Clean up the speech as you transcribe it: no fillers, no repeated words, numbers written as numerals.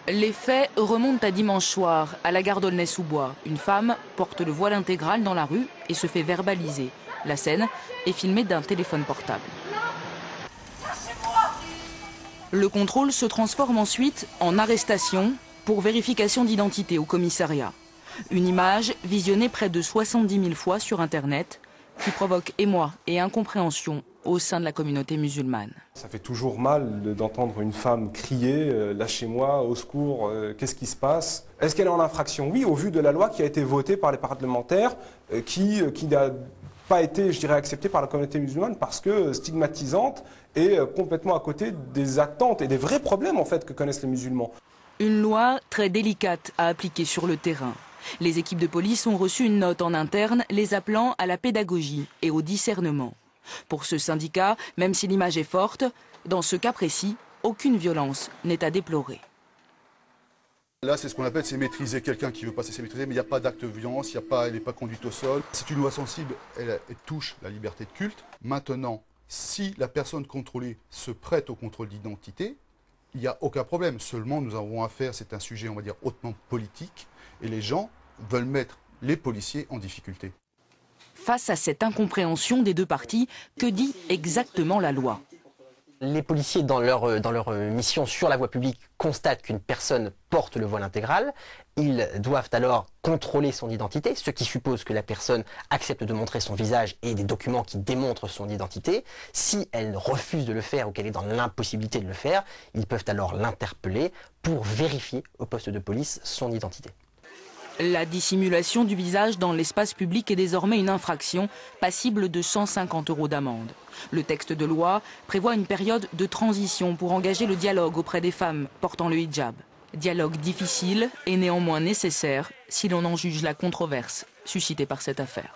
Les faits remontent à dimanche soir, à la gare d'Aulnay-sous-Bois. Une femme porte le voile intégral dans la rue et se fait verbaliser. La scène est filmée d'un téléphone portable. Le contrôle se transforme ensuite en arrestation pour vérification d'identité au commissariat. Une image visionnée près de 70 000 fois sur Internet qui provoque émoi et incompréhension au sein de la communauté musulmane. Ça fait toujours mal d'entendre une femme crier « lâchez-moi, au secours, qu'est-ce qui se passe ?» Est-ce qu'elle est en infraction? Oui, au vu de la loi qui a été votée par les parlementaires, qui n'a pas été, je dirais, acceptée par la communauté musulmane parce que stigmatisante et complètement à côté des attentes et des vrais problèmes en fait que connaissent les musulmans. Une loi très délicate à appliquer sur le terrain. Les équipes de police ont reçu une note en interne les appelant à la pédagogie et au discernement. Pour ce syndicat, même si l'image est forte, dans ce cas précis, aucune violence n'est à déplorer. Là, c'est ce qu'on appelle, c'est maîtriser. Quelqu'un qui veut passer, c'est maîtriser, mais il n'y a pas d'acte de violence, elle n'est pas conduite au sol. C'est une loi sensible, elle touche la liberté de culte. Maintenant, si la personne contrôlée se prête au contrôle d'identité, il n'y a aucun problème. Seulement, nous avons affaire, c'est un sujet, on va dire, hautement politique, et les gens veulent mettre les policiers en difficulté. Face à cette incompréhension des deux parties, que dit exactement la loi? Les policiers, dans leur mission sur la voie publique, constatent qu'une personne porte le voile intégral. Ils doivent alors contrôler son identité, ce qui suppose que la personne accepte de montrer son visage et des documents qui démontrent son identité. Si elle refuse de le faire ou qu'elle est dans l'impossibilité de le faire, ils peuvent alors l'interpeller pour vérifier au poste de police son identité. La dissimulation du visage dans l'espace public est désormais une infraction passible de 150 € d'amende. Le texte de loi prévoit une période de transition pour engager le dialogue auprès des femmes portant le hijab. Dialogue difficile et néanmoins nécessaire si l'on en juge la controverse suscitée par cette affaire.